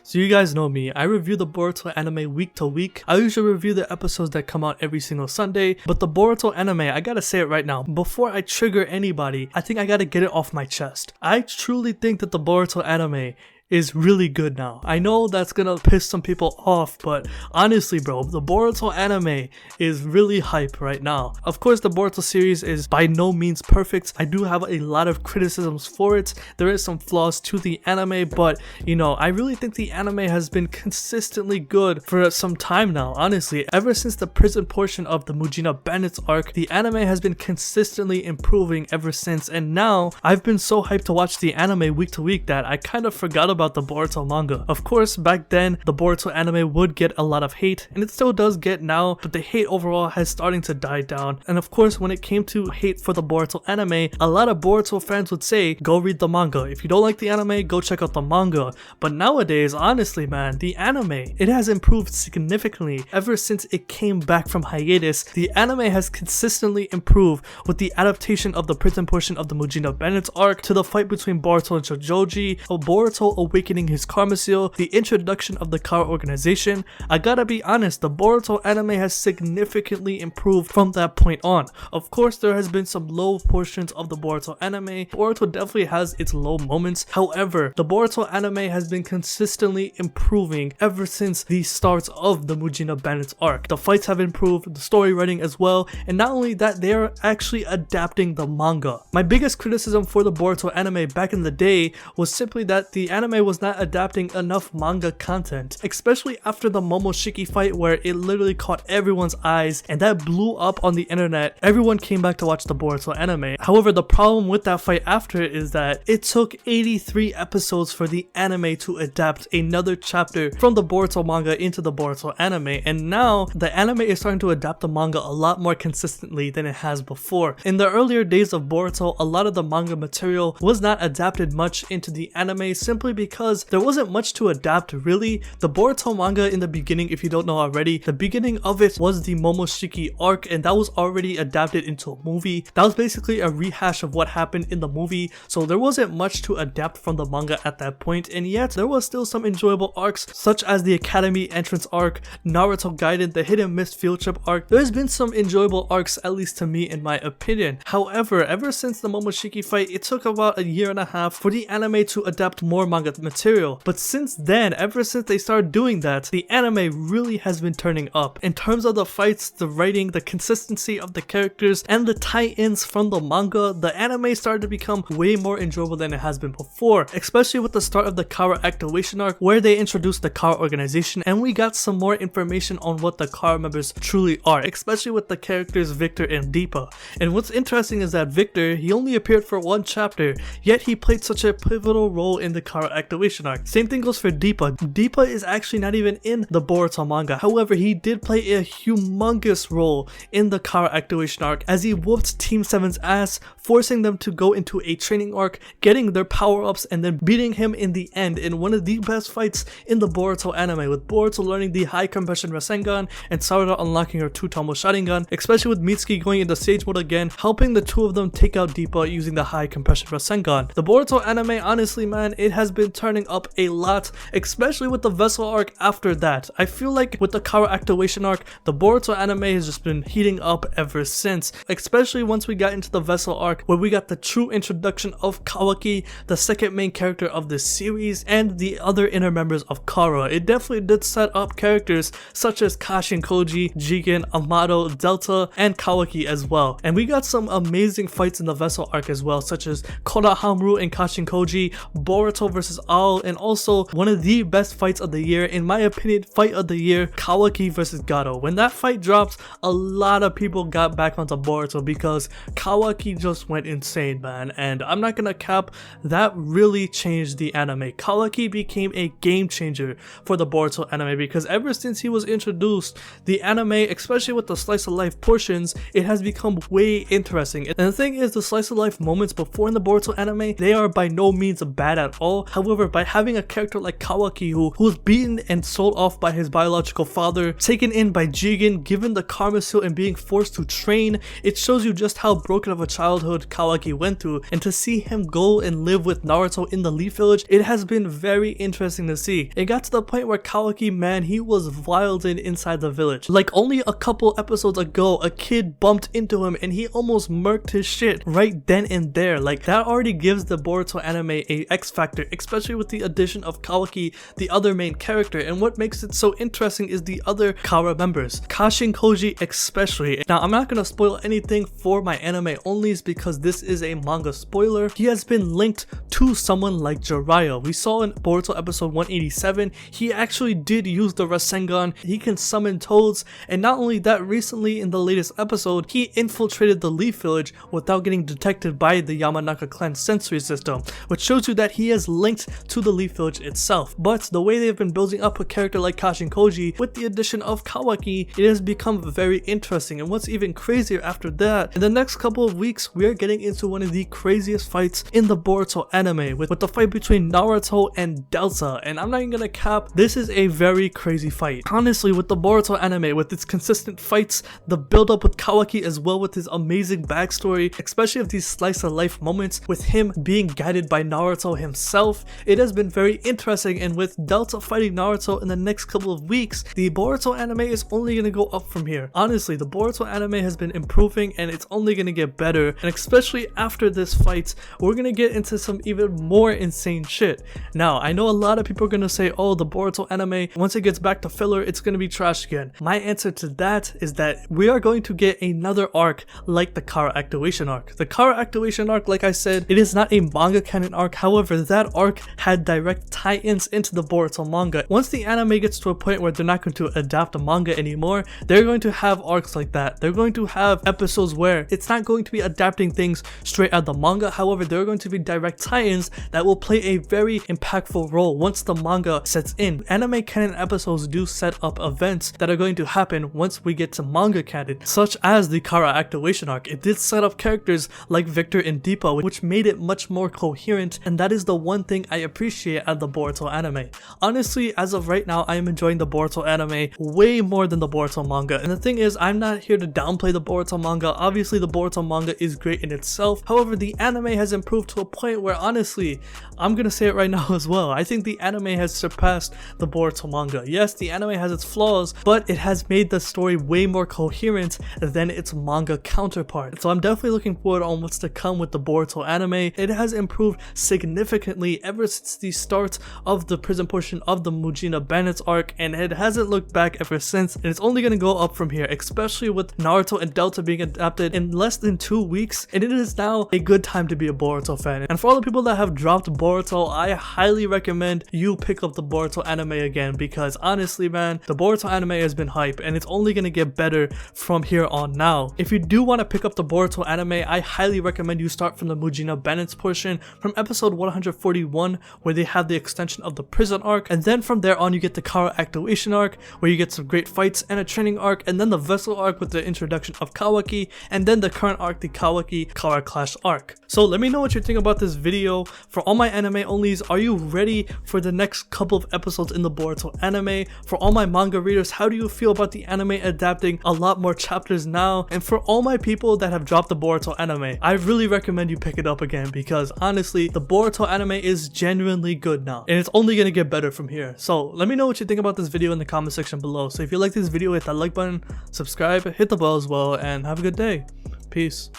So you guys know me, I review the Boruto anime week to week. I usually review the episodes that come out every single Sunday, but the Boruto anime, I gotta say it right now, before I trigger anybody, I think I gotta get it off my chest. I truly think that the Boruto anime is really good now. I know that's gonna piss some people off, but honestly bro, the Boruto anime is really hype right now. Of course the Boruto series is by no means perfect. I do have a lot of criticisms for it. There is some flaws to the anime, but you know, I really think the anime has been consistently good for some time now. Honestly, ever since the prison portion of the Mujina Bandits arc, the anime has been consistently improving ever since, and now I've been so hyped to watch the anime week to week that I kind of forgot about the Boruto manga. Of course, back then the Boruto anime would get a lot of hate, and it still does get now, but the hate overall has starting to die down. And of course, when it came to hate for the Boruto anime, a lot of Boruto fans would say, go read the manga. If you don't like the anime, go check out the manga. But nowadays, honestly man, the anime, it has improved significantly ever since it came back from hiatus. The anime has consistently improved with the adaptation of the prison portion of the Mujina Bandits arc, to the fight between Boruto and Chojoji, Boruto awakening his karma seal, the introduction of the Kara organization. I gotta be honest, the Boruto anime has significantly improved from that point on. Of course, there has been some low portions of the Boruto anime. Boruto definitely has its low moments. However, the Boruto anime has been consistently improving ever since the start of the Mujina Bandits arc. The fights have improved, the story writing as well, and not only that, they are actually adapting the manga. My biggest criticism for the Boruto anime back in the day was simply that the anime was not adapting enough manga content, especially after the Momoshiki fight, where it literally caught everyone's eyes and that blew up on the internet. Everyone came back to watch the Boruto anime. However, the problem with that fight after is that it took 83 episodes for the anime to adapt another chapter from the Boruto manga into the Boruto anime, and now the anime is starting to adapt the manga a lot more consistently than it has before. In the earlier days of Boruto, a lot of the manga material was not adapted much into the anime simply because there wasn't much to adapt really. The Boruto manga in the beginning, if you don't know already, the beginning of it was the Momoshiki arc, and that was already adapted into a movie. That was basically a rehash of what happened in the movie, so there wasn't much to adapt from the manga at that point, and yet there was still some enjoyable arcs such as the Academy entrance arc, Naruto Gaiden, the Hidden Mist field trip arc. There's been some enjoyable arcs, at least to me in my opinion. However, ever since the Momoshiki fight, it took about a year and a half for the anime to adapt more manga material. But since then, ever since they started doing that, the anime really has been turning up. In terms of the fights, the writing, the consistency of the characters, and the tie-ins from the manga, the anime started to become way more enjoyable than it has been before, especially with the start of the Kara activation arc, where they introduced the Kara organization and we got some more information on what the Kara members truly are, especially with the characters Victor and Deepa. And what's interesting is that Victor, he only appeared for one chapter, yet he played such a pivotal role in the Kara activation arc. Same thing goes for Deepa. Deepa is actually not even in the Boruto manga. However, he did play a humongous role in the Kara activation arc as he whooped Team 7's ass, forcing them to go into a training arc, getting their power-ups, and then beating him in the end in one of the best fights in the Boruto anime, with Boruto learning the high compression Rasengan and Sarada unlocking her 2-tomo Sharingan, especially with Mitsuki going into stage mode again, helping the two of them take out Deepa using the high compression Rasengan. The Boruto anime, honestly man, it has been turning up a lot, especially with the Vessel arc after that. I feel like with the Kara activation arc, the Boruto anime has just been heating up ever since, especially once we got into the Vessel arc, where we got the true introduction of Kawaki, the second main character of this series, and the other inner members of Kara. It definitely did set up characters such as Kashin Koji, Jigen, Amato, Delta, and Kawaki as well. And we got some amazing fights in the Vessel arc as well, such as Konohamaru and Kashin Koji, Boruto versus Aol, and also one of the best fights of the year, in my opinion, fight of the year, Kawaki versus Gato. When that fight dropped, a lot of people got back onto Boruto because Kawaki just went insane, man. And I'm not gonna cap, that really changed the anime. Kawaki became a game changer for the Boruto anime because ever since he was introduced, the anime, especially with the slice of life portions, it has become way interesting. And the thing is, the slice of life moments before in the Boruto anime, they are by no means bad at all. However, However, by having a character like Kawaki who was beaten and sold off by his biological father, taken in by Jigen, given the karma seal and being forced to train, it shows you just how broken of a childhood Kawaki went through, and to see him go and live with Naruto in the Leaf Village, it has been very interesting to see. It got to the point where Kawaki, man, he was wilding inside the village. Like only a couple episodes ago, a kid bumped into him and he almost murked his shit right then and there. Like that already gives the Boruto anime a X factor, especially with the addition of Kawaki, the other main character. And what makes it so interesting is the other Kara members, Kashin Koji especially. Now I'm not gonna spoil anything for my anime onlys because this is a manga spoiler. He has been linked to someone like Jiraiya. We saw in Boruto episode 187, he actually did use the Rasengan. He can summon toads, and not only that, recently in the latest episode, he infiltrated the Leaf Village without getting detected by the Yamanaka clan sensory system, which shows you that he is linked to the Leaf Village itself. But the way they've been building up a character like Kashin Koji with the addition of Kawaki, it has become very interesting. And what's even crazier after that, in the next couple of weeks, we are getting into one of the craziest fights in the Boruto anime with the fight between Naruto and Delta. And I'm not even gonna cap, this is a very crazy fight. Honestly, with the Boruto anime, with its consistent fights, the build up with Kawaki as well, with his amazing backstory, especially of these slice of life moments with him being guided by Naruto himself, it has been very interesting. And with Delta fighting Naruto in the next couple of weeks, the Boruto anime is only gonna go up from here. Honestly, the Boruto anime has been improving and it's only gonna get better, and especially after this fight, we're gonna get into some even more insane shit. Now, I know a lot of people are gonna say, oh, the Boruto anime, once it gets back to filler, it's gonna be trash again. My answer to that is that we are going to get another arc like the Kara activation arc. The Kara activation arc, like I said, it is not a manga canon arc. However, that arc had direct tie-ins into the Boruto manga. Once the anime gets to a point where they're not going to adapt a manga anymore, they're going to have arcs like that. They're going to have episodes where it's not going to be adapting things straight out of the manga. However, there are going to be direct tie-ins that will play a very impactful role once the manga sets in. Anime canon episodes do set up events that are going to happen once we get to manga canon, such as the Kara activation arc. It did set up characters like Victor and Deepa, which made it much more coherent, and that is the one thing I appreciate at the Boruto anime. Honestly, as of right now, I am enjoying the Boruto anime way more than the Boruto manga. And the thing is, I'm not here to downplay the Boruto manga. Obviously, the Boruto manga is great in itself. However, the anime has improved to a point where, honestly, I'm gonna say it right now as well, I think the anime has surpassed the Boruto manga. Yes, the anime has its flaws, but it has made the story way more coherent than its manga counterpart. So I'm definitely looking forward on what's to come with the Boruto anime. It has improved significantly ever since the start of the prison portion of the Mujina Bandits arc, and it hasn't looked back ever since, and it's only gonna go up from here, especially with Naruto and Delta being adapted in less than 2 weeks, and it is now a good time to be a Boruto fan. And for all the people that have dropped Boruto, I highly recommend you pick up the Boruto anime again, because honestly, man, the Boruto anime has been hype and it's only gonna get better from here on now. If you do want to pick up the Boruto anime, I highly recommend you start from the Mujina Bandits portion, from episode 141, where they have the extension of the prison arc, and then from there on you get the Kara activation arc, where you get some great fights and a training arc, and then the vessel arc with the introduction of Kawaki, and then the current arc, the Kawaki Kara Clash arc. So let me know what you think about this video. For all my anime onlys, are you ready for the next couple of episodes in the Boruto anime? For all my manga readers, how do you feel about the anime adapting a lot more chapters now? And for all my people that have dropped the Boruto anime, I really recommend you pick it up again, because honestly, the Boruto anime is genuinely good now, and it's only gonna get better from here. So let me know what you think about this video in the comment section below. So if you like this video, hit that like button, subscribe, hit the bell as well, and have a good day. Peace.